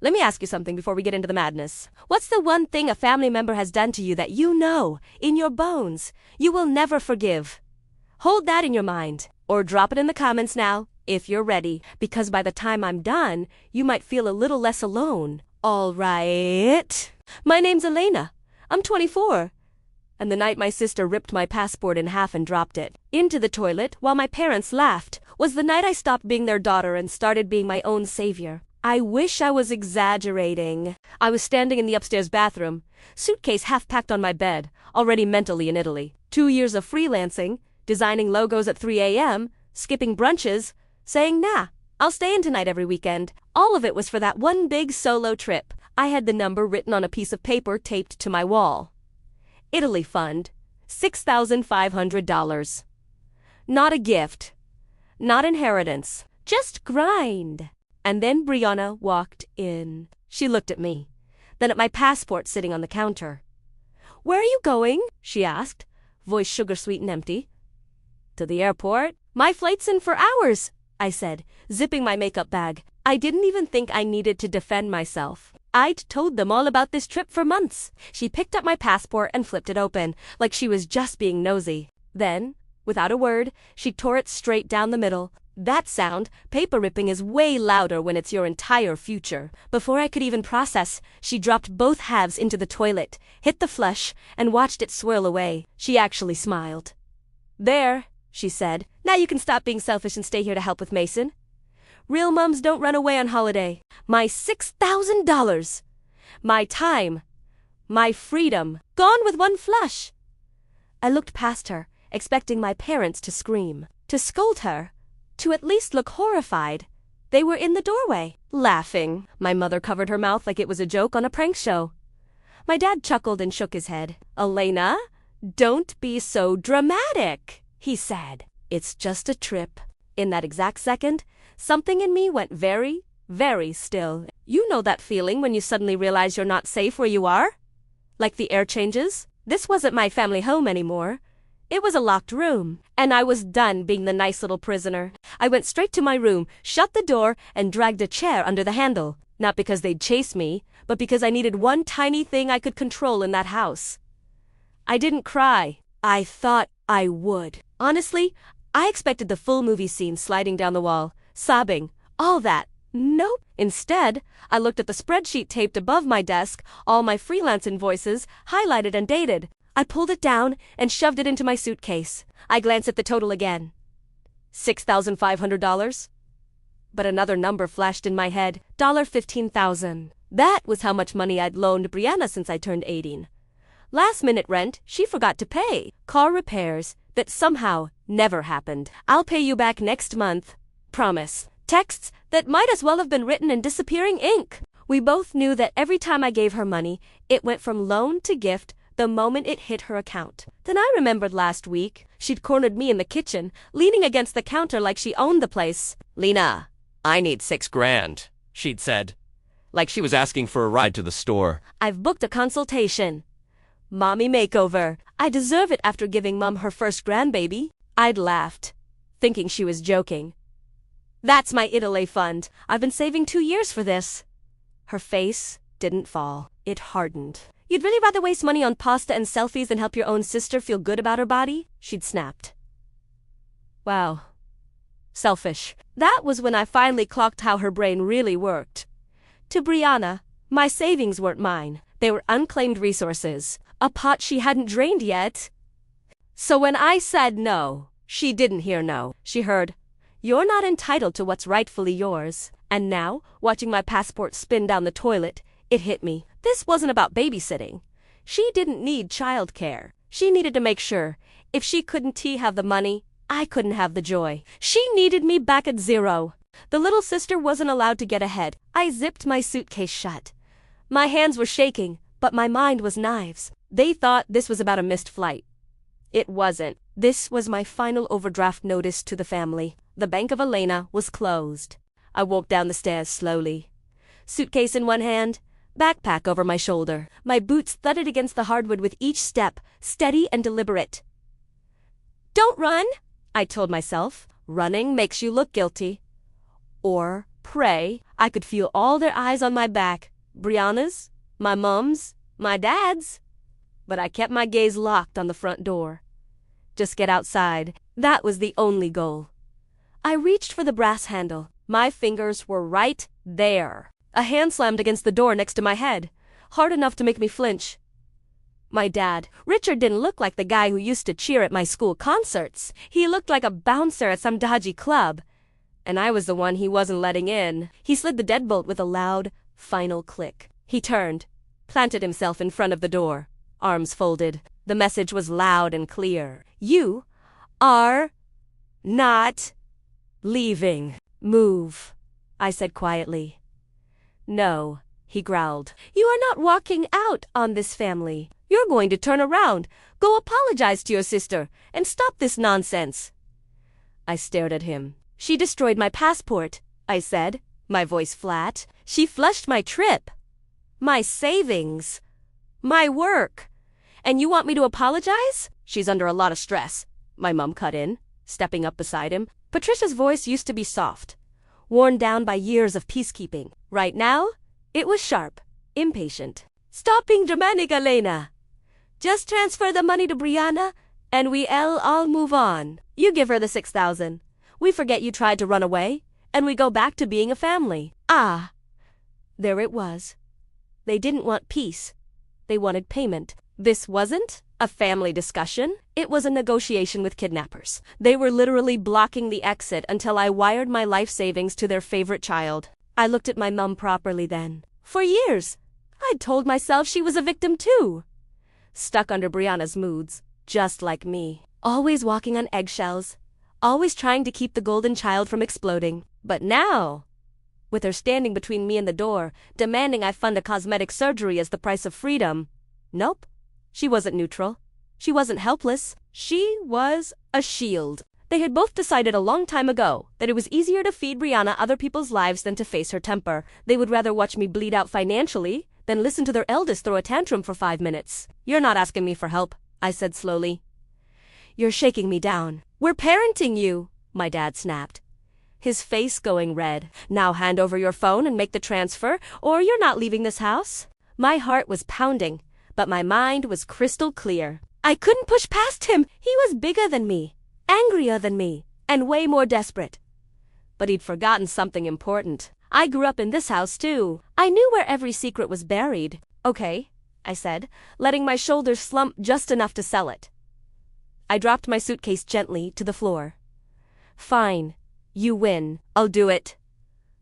Let me ask you something before we get into the madness. What's the one thing a family member has done to you that you know, in your bones, you will never forgive? Hold that in your mind, or drop it in the comments now, if you're ready, because by the time I'm done, you might feel a little less alone. All right. My name's Elena. I'm 24. And the night my sister ripped my passport in half and dropped it into the toilet while my parents laughed was the night I stopped being their daughter and started being my own savior. I wish I was exaggerating. I was standing in the upstairs bathroom, suitcase half packed on my bed, already mentally in Italy. 2 years of freelancing, designing logos at 3 a.m., skipping brunches, saying, nah, I'll stay in tonight every weekend. All of it was for that one big solo trip. I had the number written on a piece of paper taped to my wall. Italy Fund, $6,500. Not a gift. Not inheritance. Just grind. And then Brianna walked in. She looked at me, then at my passport sitting on the counter. Where are you going? She asked, voice sugar-sweet and empty. To the airport. My flight's in for hours, I said, zipping my makeup bag. I didn't even think I needed to defend myself. I'd told them all about this trip for months. She picked up my passport and flipped it open, like she was just being nosy. Then, without a word, she tore it straight down the middle. That sound, paper ripping, is way louder when it's your entire future. Before I could even process, she dropped both halves into the toilet, hit the flush, and watched it swirl away. She actually smiled. There, she said. Now you can stop being selfish and stay here to help with Mason. Real mums don't run away on holiday. My $6,000. My time. My freedom. Gone with one flush. I looked past her, expecting my parents to scream, to scold her, to at least look horrified. They were in the doorway, laughing. My mother covered her mouth like it was a joke on a prank show. My dad chuckled and shook his head. Elena, don't be so dramatic, he said. It's just a trip. In that exact second, something in me went very, very still. You know that feeling when you suddenly realize you're not safe where you are? Like the air changes? This wasn't my family home anymore. It was a locked room, and I was done being the nice little prisoner. I went straight to my room, shut the door, and dragged a chair under the handle. Not because they'd chase me, but because I needed one tiny thing I could control in that house. I didn't cry. I thought I would. Honestly, I expected the full movie scene, sliding down the wall, sobbing, all that. Nope. Instead, I looked at the spreadsheet taped above my desk, all my freelance invoices, highlighted and dated. I pulled it down and shoved it into my suitcase. I glanced at the total again. $6,500? But another number flashed in my head. $15,000. That was how much money I'd loaned Brianna since I turned 18. Last-minute rent she forgot to pay. Car repairs that somehow never happened. I'll pay you back next month. Promise. Texts that might as well have been written in disappearing ink. We both knew that every time I gave her money, it went from loan to gift the moment it hit her account. Then I remembered last week, she'd cornered me in the kitchen, leaning against the counter like she owned the place. Lena, I need $6,000, she'd said, like she was asking for a ride to the store. I've booked a consultation. Mommy makeover. I deserve it after giving Mom her first grandbaby. I'd laughed, thinking she was joking. That's my Italy fund. I've been saving 2 years for this. Her face didn't fall. It hardened. You'd really rather waste money on pasta and selfies than help your own sister feel good about her body? She'd snapped. Wow. Selfish. That was when I finally clocked how her brain really worked. To Brianna, my savings weren't mine. They were unclaimed resources, a pot she hadn't drained yet. So when I said no, she didn't hear no. She heard, "You're not entitled to what's rightfully yours." And now, watching my passport spin down the toilet, it hit me. This wasn't about babysitting. She didn't need childcare. She needed to make sure, if she couldn't have the money, I couldn't have the joy. She needed me back at zero. The little sister wasn't allowed to get ahead. I zipped my suitcase shut. My hands were shaking, but my mind was knives. They thought this was about a missed flight. It wasn't. This was my final overdraft notice to the family. The Bank of Elena was closed. I walked down the stairs slowly. Suitcase in one hand, backpack over my shoulder. My boots thudded against the hardwood with each step, steady and deliberate. Don't run, I told myself. Running makes you look guilty. Or pray. I could feel all their eyes on my back. Brianna's, my mum's, my dad's. But I kept my gaze locked on the front door. Just get outside. That was the only goal. I reached for the brass handle. My fingers were right there. A hand slammed against the door next to my head, hard enough to make me flinch. My dad, Richard, didn't look like the guy who used to cheer at my school concerts. He looked like a bouncer at some dodgy club. And I was the one he wasn't letting in. He slid the deadbolt with a loud, final click. He turned, planted himself in front of the door, arms folded. The message was loud and clear. You are not leaving. Move, I said quietly. No, he growled. You are not walking out on this family. You're going to turn around, go apologize to your sister, and stop this nonsense. I stared at him. She destroyed my passport, I said, my voice flat. She flushed my trip, my savings, my work. And you want me to apologize? She's under a lot of stress, my mum cut in, stepping up beside him. Patricia's voice used to be soft, worn down by years of peacekeeping. Right now, it was sharp, impatient. Stop being dramatic, Elena. Just transfer the money to Brianna, and we'll all move on. You give her the 6,000. We forget you tried to run away, and we go back to being a family. Ah, there it was. They didn't want peace. They wanted payment. This wasn't a family discussion. It was a negotiation with kidnappers. They were literally blocking the exit until I wired my life savings to their favorite child. I looked at my mum properly then. For years, I'd told myself she was a victim too. Stuck under Brianna's moods, just like me. Always walking on eggshells, always trying to keep the golden child from exploding. But now, with her standing between me and the door, demanding I fund a cosmetic surgery as the price of freedom, nope, she wasn't neutral. She wasn't helpless. She was a shield. They had both decided a long time ago that it was easier to feed Brianna other people's lives than to face her temper. They would rather watch me bleed out financially than listen to their eldest throw a tantrum for 5 minutes. You're not asking me for help, I said slowly. You're shaking me down. We're parenting you, my dad snapped, his face going red. Now hand over your phone and make the transfer, or you're not leaving this house. My heart was pounding, but my mind was crystal clear. I couldn't push past him. He was bigger than me, angrier than me, and way more desperate. But he'd forgotten something important. I grew up in this house too. I knew where every secret was buried. Okay, I said, letting my shoulders slump just enough to sell it. I dropped my suitcase gently to the floor. Fine, you win. I'll do it.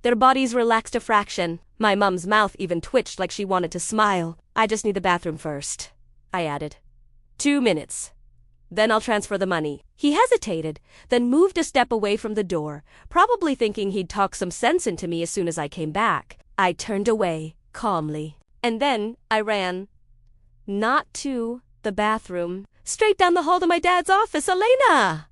Their bodies relaxed a fraction. My mum's mouth even twitched like she wanted to smile. I just need the bathroom first, I added. 2 minutes. Then I'll transfer the money. He hesitated, then moved a step away from the door, probably thinking he'd talk some sense into me as soon as I came back. I turned away, calmly. And then I ran. Not to the bathroom. Straight down the hall to my dad's office. Elena!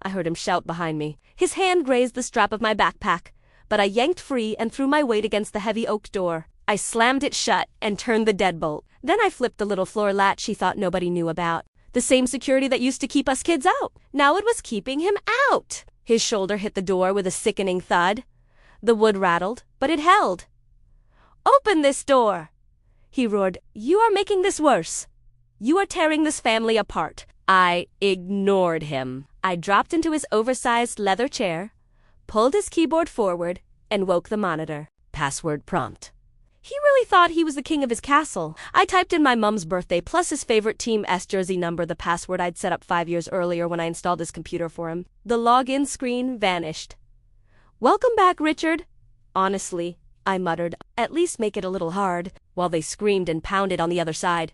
I heard him shout behind me. His hand grazed the strap of my backpack, but I yanked free and threw my weight against the heavy oak door. I slammed it shut and turned the deadbolt. Then I flipped the little floor latch he thought nobody knew about. The same security that used to keep us kids out. Now it was keeping him out. His shoulder hit the door with a sickening thud. The wood rattled, but it held. Open this door, he roared. You are making this worse. You are tearing this family apart. I ignored him. I dropped into his oversized leather chair, pulled his keyboard forward, and woke the monitor. Password prompt. He really thought he was the king of his castle. I typed in my mum's birthday plus his favorite Team S jersey number, the password I'd set up 5 years earlier when I installed his computer for him. The login screen vanished. Welcome back, Richard. Honestly, I muttered, at least make it a little hard, while they screamed and pounded on the other side.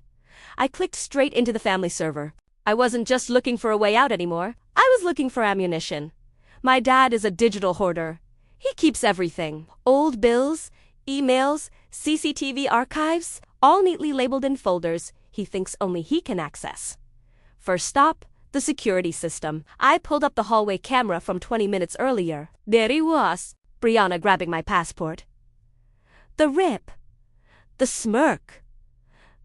I clicked straight into the family server. I wasn't just looking for a way out anymore. I was looking for ammunition. My dad is a digital hoarder. He keeps everything. Old bills, emails, CCTV archives, all neatly labeled in folders he thinks only he can access. First stop, the security system. I pulled up the hallway camera from 20 minutes earlier. There he was, Brianna grabbing my passport. The rip, the smirk,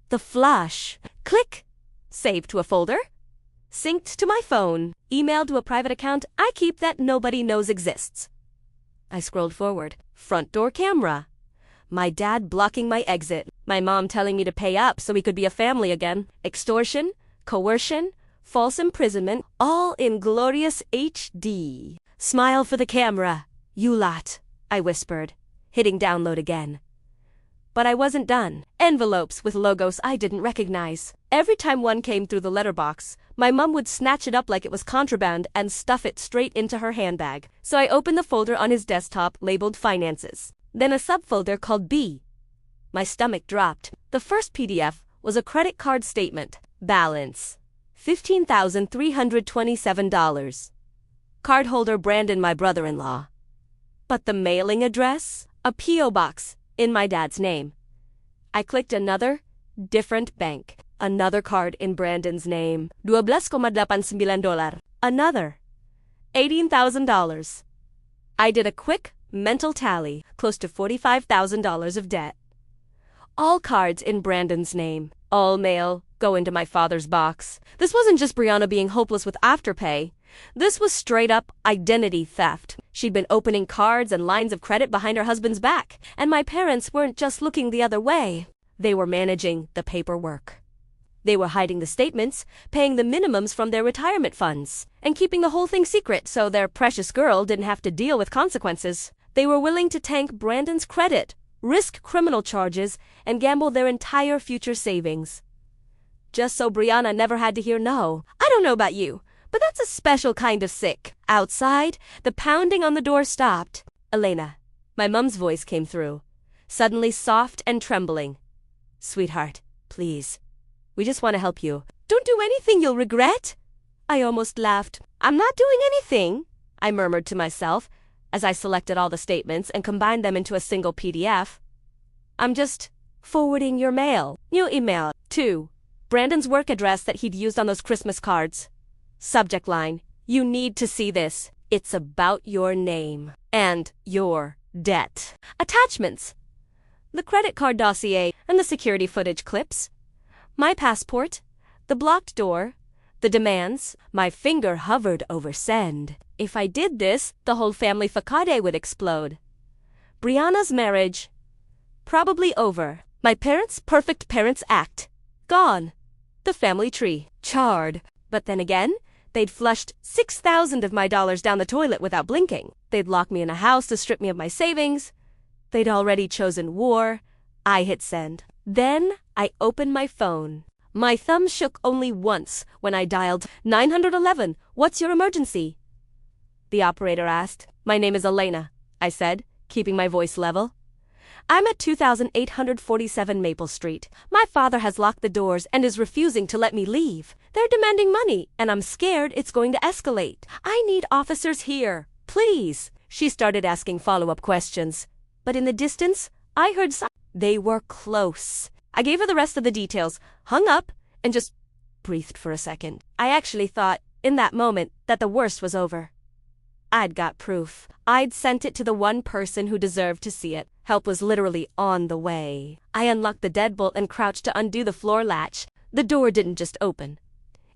the flush. Click, saved to a folder, synced to my phone, emailed to a private account I keep that nobody knows exists. I scrolled forward. Front door camera. My dad blocking my exit. My mom telling me to pay up so we could be a family again. Extortion, coercion, false imprisonment, all in glorious HD. Smile for the camera, you lot, I whispered, hitting download again. But I wasn't done. Envelopes with logos I didn't recognize. Every time one came through the letterbox, my mom would snatch it up like it was contraband and stuff it straight into her handbag. So I opened the folder on his desktop labeled Finances. Then a subfolder called B. My stomach dropped. The first PDF was a credit card statement. Balance $15,327. Cardholder Brandon, my brother-in-law. But the mailing address? A P.O. box in my dad's name. I clicked another, different bank. Another card in Brandon's name. $12,89. Another. $18,000. I did a quick mental tally, close to $45,000 of debt. All cards in Brandon's name. All mail go into my father's box. This wasn't just Brianna being hopeless with Afterpay. This was straight-up identity theft. She'd been opening cards and lines of credit behind her husband's back, and my parents weren't just looking the other way. They were managing the paperwork. They were hiding the statements, paying the minimums from their retirement funds, and keeping the whole thing secret so their precious girl didn't have to deal with consequences. They were willing to tank Brandon's credit, risk criminal charges, and gamble their entire future savings. Just so Brianna never had to hear no. I don't know about you, but that's a special kind of sick. Outside, the pounding on the door stopped. Elena, my mom's voice came through, suddenly soft and trembling. Sweetheart, please. We just want to help you. Don't do anything you'll regret. I almost laughed. I'm not doing anything, I murmured to myself as I selected all the statements and combined them into a single PDF. I'm just forwarding your mail. New email. 2. Brandon's work address that he'd used on those Christmas cards. Subject line. You need to see this. It's about your name and your debt. Attachments. The credit card dossier and the security footage clips. My passport, the blocked door, the demands. My finger hovered over send. If I did this, the whole family facade would explode. Brianna's marriage, probably over. My parents' perfect parents act, gone. The family tree, charred. But then again, they'd flushed $6,000 of my dollars down the toilet without blinking. They'd lock me in a house to strip me of my savings. They'd already chosen war. I hit send. Then I opened my phone. My thumb shook only once when I dialed 911. What's your emergency? The operator asked. My name is Elena, I said, keeping my voice level. I'm at 2847 Maple Street. My father has locked the doors and is refusing to let me leave. They're demanding money, and I'm scared it's going to escalate. I need officers here. Please. She started asking follow-up questions. But in the distance, I heard they were close. I gave her the rest of the details, hung up, and just breathed for a second. I actually thought, in that moment, that the worst was over. I'd got proof. I'd sent it to the one person who deserved to see it. Help was literally on the way. I unlocked the deadbolt and crouched to undo the floor latch. The door didn't just open.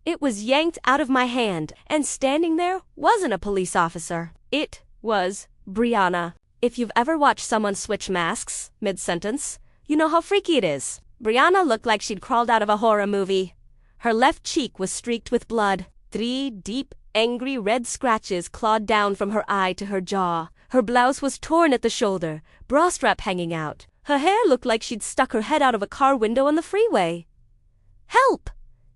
It was yanked out of my hand, and standing there wasn't a police officer. It was Brianna. If you've ever watched someone switch masks mid-sentence, you know how freaky it is. Brianna looked like she'd crawled out of a horror movie. Her left cheek was streaked with blood. 3 deep, angry red scratches clawed down from her eye to her jaw. Her blouse was torn at the shoulder, bra strap hanging out. Her hair looked like she'd stuck her head out of a car window on the freeway. Help!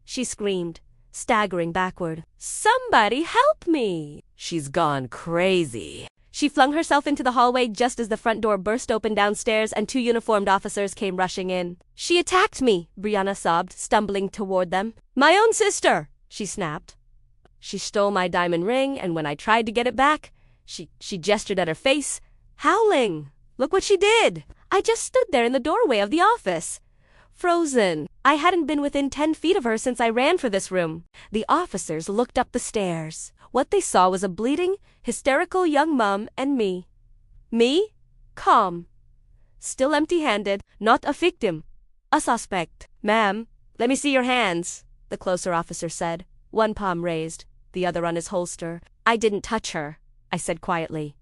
She screamed, staggering backward. Somebody help me! She's gone crazy. She flung herself into the hallway just as the front door burst open downstairs and 2 uniformed officers came rushing in. She attacked me, Brianna sobbed, stumbling toward them. My own sister, she snapped. She stole my diamond ring, and when I tried to get it back, she gestured at her face, howling. Look what she did. I just stood there in the doorway of the office, frozen. I hadn't been within 10 feet of her since I ran for this room. The officers looked up the stairs. What they saw was a bleeding, hysterical young mom and me. Me? Calm. Still empty-handed, not a victim. A suspect. Ma'am, let me see your hands, the closer officer said, one palm raised, the other on his holster. I didn't touch her, I said quietly.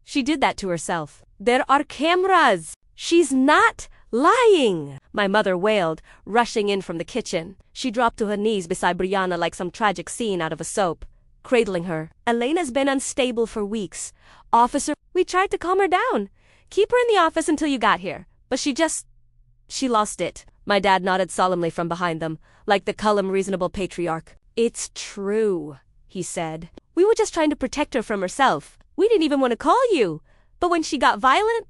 She did that to herself. There are cameras. She's not lying, my mother wailed, rushing in from the kitchen. She dropped to her knees beside Brianna like some tragic scene out of a soap, cradling her. Elena's been unstable for weeks. Officer, we tried to calm her down. Keep her in the office until you got here. But she lost it. My dad nodded solemnly from behind them, like the calm, reasonable patriarch. It's true, he said. We were just trying to protect her from herself. We didn't even want to call you. But when she got violent,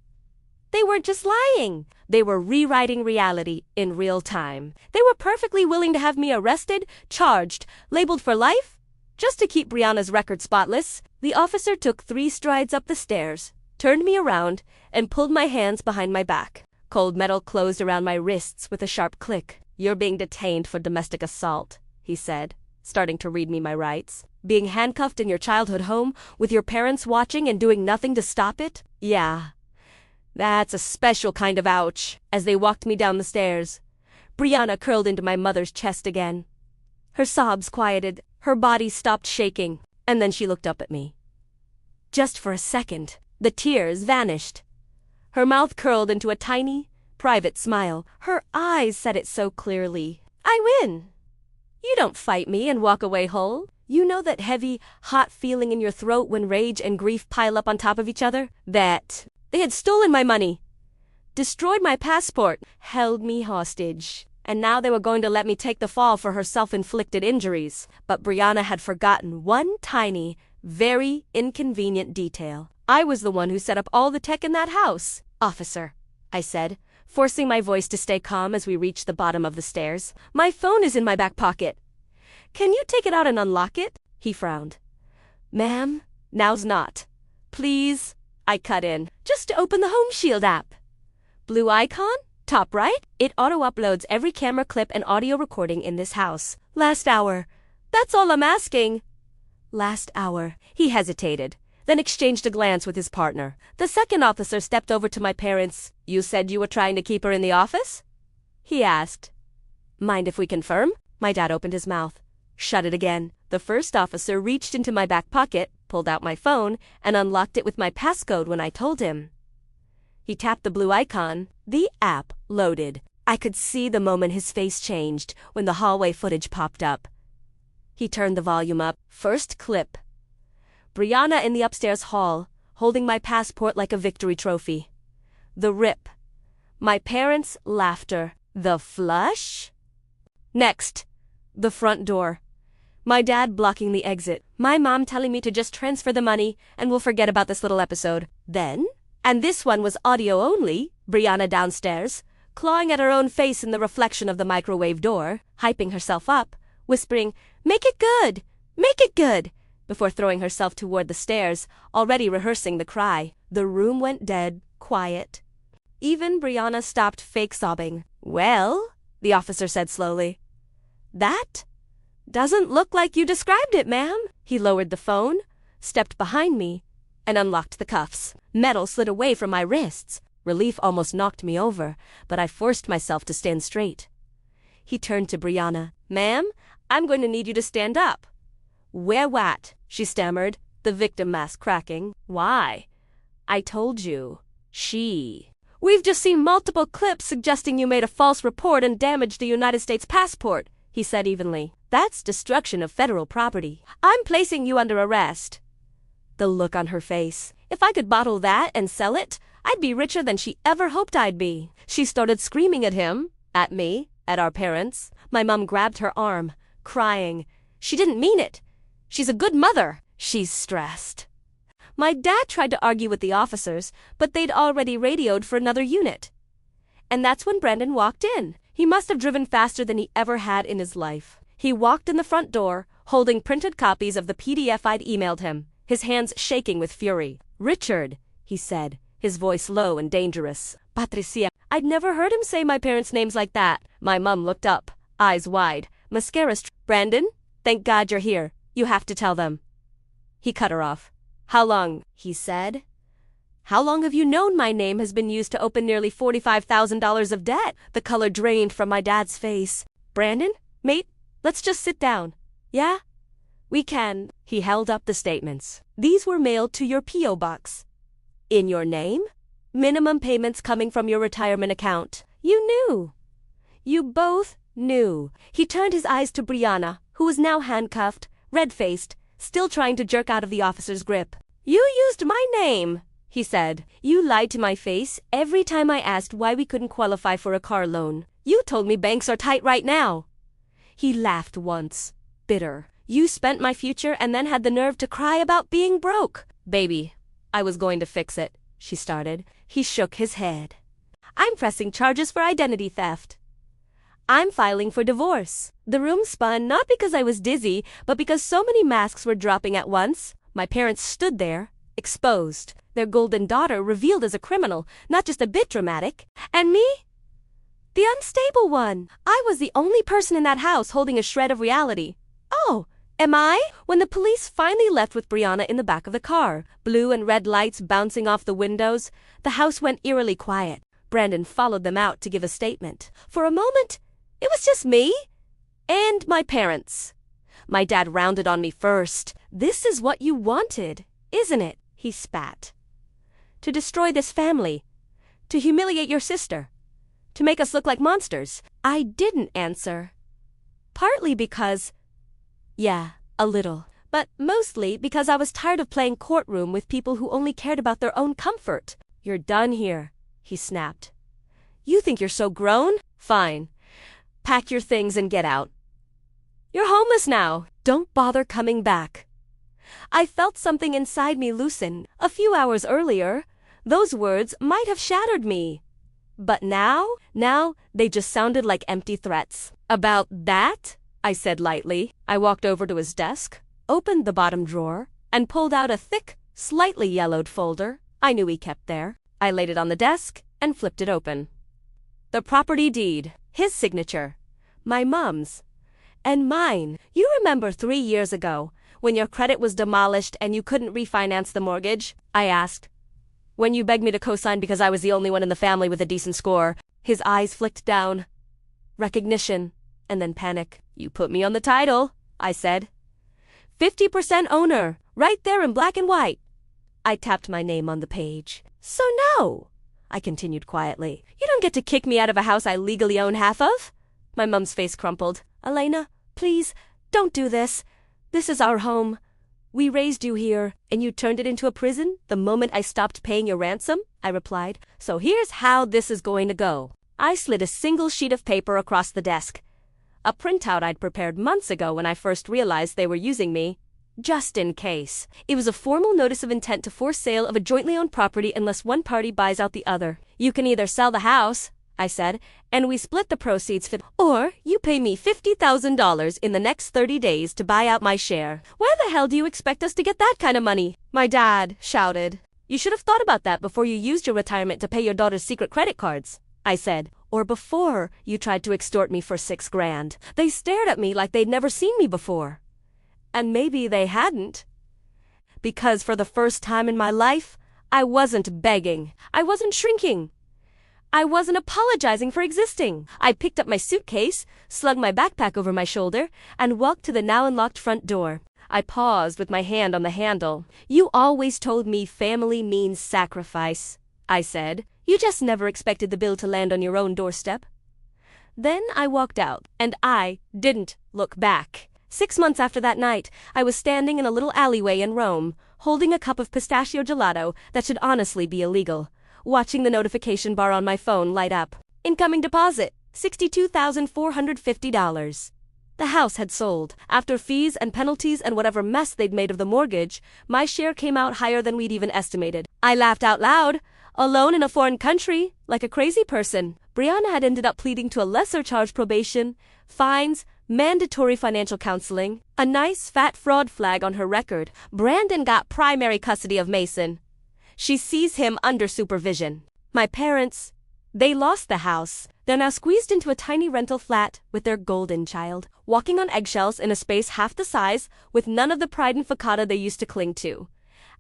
they weren't just lying. They were rewriting reality in real time. They were perfectly willing to have me arrested, charged, labeled for life, just to keep Brianna's record spotless. The officer took 3 strides up the stairs, turned me around, and pulled my hands behind my back. Cold metal closed around my wrists with a sharp click. You're being detained for domestic assault, he said, starting to read me my rights. Being handcuffed in your childhood home, with your parents watching and doing nothing to stop it? Yeah. That's a special kind of ouch. As they walked me down the stairs, Brianna curled into my mother's chest again. Her sobs quieted, her body stopped shaking, and then she looked up at me. Just for a second, the tears vanished. Her mouth curled into a tiny, private smile. Her eyes said it so clearly. I win. You don't fight me and walk away whole. You know that heavy, hot feeling in your throat when rage and grief pile up on top of each other? That they had stolen my money, destroyed my passport, held me hostage, and now they were going to let me take the fall for her self-inflicted injuries. But Brianna had forgotten one tiny, very inconvenient detail. I was the one who set up all the tech in that house. Officer, I said, forcing my voice to stay calm as we reached the bottom of the stairs. My phone is in my back pocket. Can you take it out and unlock it? He frowned. Ma'am, now's not. Please, I cut in. Just to open the Home Shield app. Blue icon? Top right? It auto-uploads every camera clip and audio recording in this house. Last hour. That's all I'm asking. Last hour. He hesitated, then exchanged a glance with his partner. The second officer stepped over to my parents. You said you were trying to keep her in the office? He asked. Mind if we confirm? My dad opened his mouth. Shut it again. The first officer reached into my back pocket, pulled out my phone, and unlocked it with my passcode when I told him. He tapped the blue icon. The app loaded. I could see the moment his face changed when the hallway footage popped up. He turned the volume up. First clip. Brianna in the upstairs hall, holding my passport like a victory trophy. The rip. My parents' laughter. The flush? Next. The front door. My dad blocking the exit. My mom telling me to just transfer the money and we'll forget about this little episode. Then, and this one was audio only, Brianna downstairs, clawing at her own face in the reflection of the microwave door, hyping herself up, whispering, "Make it good! Make it good!" before throwing herself toward the stairs, already rehearsing the cry. The room went dead, quiet. Even Brianna stopped fake sobbing. Well, the officer said slowly, that doesn't look like you described it, ma'am. He lowered the phone, stepped behind me, and unlocked the cuffs. Metal slid away from my wrists. Relief almost knocked me over, but I forced myself to stand straight. He turned to Brianna. Ma'am, I'm going to need you to stand up. Where what? She stammered, the victim mask cracking. Why? I told you. We've just seen multiple clips suggesting you made a false report and damaged the United States passport, he said evenly. That's destruction of federal property. I'm placing you under arrest. The look on her face. If I could bottle that and sell it, I'd be richer than she ever hoped I'd be. She started screaming at him, at me, at our parents. My mom grabbed her arm, crying. She didn't mean it. She's a good mother. She's stressed. My dad tried to argue with the officers, but they'd already radioed for another unit. And that's when Brandon walked in. He must have driven faster than he ever had in his life. He walked in the front door, holding printed copies of the PDF I'd emailed him, his hands shaking with fury. Richard, he said, his voice low and dangerous. Patricia. I'd never heard him say my parents' names like that. My mum looked up, eyes wide, mascara Brandon, thank God you're here. You have to tell them. He cut her off. How long? He said. How long have you known my name has been used to open nearly $45,000 of debt? The color drained from my dad's face. Brandon, mate, let's just sit down. Yeah? We can. He held up the statements. These were mailed to your P.O. box. In your name? Minimum payments coming from your retirement account. You knew. You both knew. He turned his eyes to Brianna, who was now handcuffed, red-faced, still trying to jerk out of the officer's grip. You used my name, he said. You lied to my face every time I asked why we couldn't qualify for a car loan. You told me banks are tight right now. He laughed once, bitter. You spent my future and then had the nerve to cry about being broke. Baby, I was going to fix it, she started. He shook his head. I'm pressing charges for identity theft. I'm filing for divorce. The room spun not because I was dizzy, but because so many masks were dropping at once. My parents stood there, exposed, their golden daughter revealed as a criminal, not just a bit dramatic. And me? The unstable one. I was the only person in that house holding a shred of reality. Oh, am I? When the police finally left with Brianna in the back of the car, blue and red lights bouncing off the windows, the house went eerily quiet. Brandon followed them out to give a statement. For a moment, it was just me and my parents. My dad rounded on me first. This is what you wanted, isn't it? He spat. To destroy this family. To humiliate your sister. To make us look like monsters. I didn't answer. Partly because, yeah, a little. But mostly because I was tired of playing courtroom with people who only cared about their own comfort. You're done here, he snapped. You think you're so grown? Fine. Pack your things and get out. You're homeless now. Don't bother coming back. I felt something inside me loosen. A few hours earlier, those words might have shattered me. But now they just sounded like empty threats. About that? I said lightly. I walked over to his desk, opened the bottom drawer, and pulled out a thick, slightly yellowed folder I knew he kept there. I laid it on the desk and flipped it open. The property deed, his signature, my mom's, and mine. You remember 3 years ago, when your credit was demolished and you couldn't refinance the mortgage? I asked. When you begged me to co-sign because I was the only one in the family with a decent score. His eyes flicked down. Recognition, and then panic. You put me on the title, I said. 50% owner, right there in black and white. I tapped my name on the page. So no, I continued quietly. You don't get to kick me out of a house I legally own half of. My mom's face crumpled. Elena, please, don't do this. This is our home. We raised you here, and you turned it into a prison the moment I stopped paying your ransom, I replied. So here's how this is going to go. I slid a single sheet of paper across the desk. A printout I'd prepared months ago when I first realized they were using me. Just in case. It was a formal notice of intent to force sale of a jointly owned property unless one party buys out the other. You can either sell the house, I said, and we split the proceeds, or you pay me $50,000 in the next 30 days to buy out my share. Where the hell do you expect us to get that kind of money? My dad shouted. You should have thought about that before you used your retirement to pay your daughter's secret credit cards, I said, or before you tried to extort me for $6 grand. They stared at me like they'd never seen me before. And maybe they hadn't. Because for the first time in my life, I wasn't begging. I wasn't shrinking. I wasn't apologizing for existing. I picked up my suitcase, slung my backpack over my shoulder, and walked to the now unlocked front door. I paused with my hand on the handle. You always told me family means sacrifice, I said. You just never expected the bill to land on your own doorstep. Then I walked out, and I didn't look back. 6 months after that night, I was standing in a little alleyway in Rome, holding a cup of pistachio gelato that should honestly be illegal, watching the notification bar on my phone light up. Incoming deposit, $62,450. The house had sold. After fees and penalties and whatever mess they'd made of the mortgage, my share came out higher than we'd even estimated. I laughed out loud, alone in a foreign country, like a crazy person. Brianna had ended up pleading to a lesser charge: probation, fines, mandatory financial counseling, a nice fat fraud flag on her record. Brandon got primary custody of Mason. She sees him under supervision. My parents, they lost the house. They're now squeezed into a tiny rental flat with their golden child, walking on eggshells in a space half the size, with none of the pride and facade they used to cling to.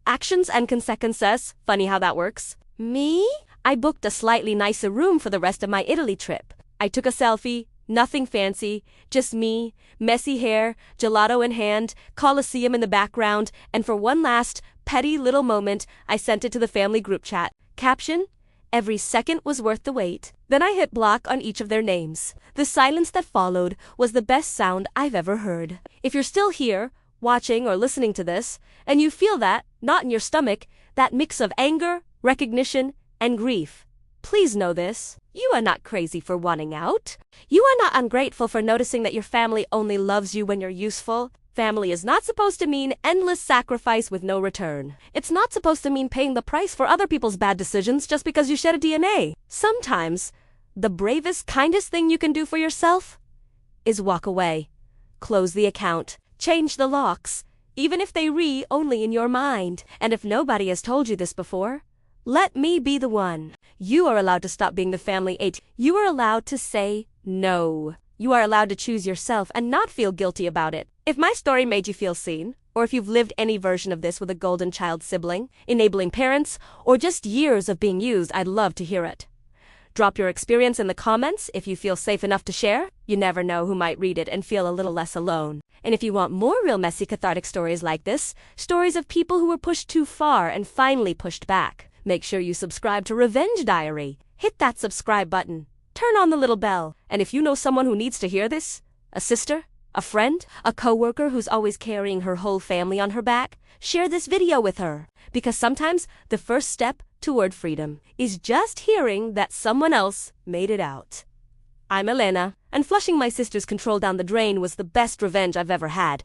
Actions and consequences, funny how that works. Me? I booked a slightly nicer room for the rest of my Italy trip. I took a selfie. Nothing fancy, just me, messy hair, gelato in hand, Colosseum in the background, and for one last petty little moment, I sent it to the family group chat. Caption: every second was worth the wait. Then I hit block on each of their names. The silence that followed was the best sound I've ever heard. If you're still here, watching or listening to this, and you feel that, not in your stomach, that mix of anger, recognition, and grief, please know this: you are not crazy for wanting out. You are not ungrateful for noticing that your family only loves you when you're useful. Family is not supposed to mean endless sacrifice with no return. It's not supposed to mean paying the price for other people's bad decisions just because you shed a DNA. Sometimes, the bravest, kindest thing you can do for yourself is walk away. Close the account. Change the locks, even if they only in your mind. And if nobody has told you this before, let me be the one. You are allowed to stop being the family 8. You are allowed to say no. You are allowed to choose yourself and not feel guilty about it. If my story made you feel seen, or if you've lived any version of this with a golden child sibling, enabling parents, or just years of being used, I'd love to hear it. Drop your experience in the comments if you feel safe enough to share. You never know who might read it and feel a little less alone. And if you want more real messy cathartic stories like this, stories of people who were pushed too far and finally pushed back, make sure you subscribe to Revenge Diary. Hit that subscribe button. Turn on the little bell. And if you know someone who needs to hear this, a sister, a friend, a coworker who's always carrying her whole family on her back, share this video with her. Because sometimes the first step toward freedom is just hearing that someone else made it out. I'm Elena, and flushing my sister's control down the drain was the best revenge I've ever had.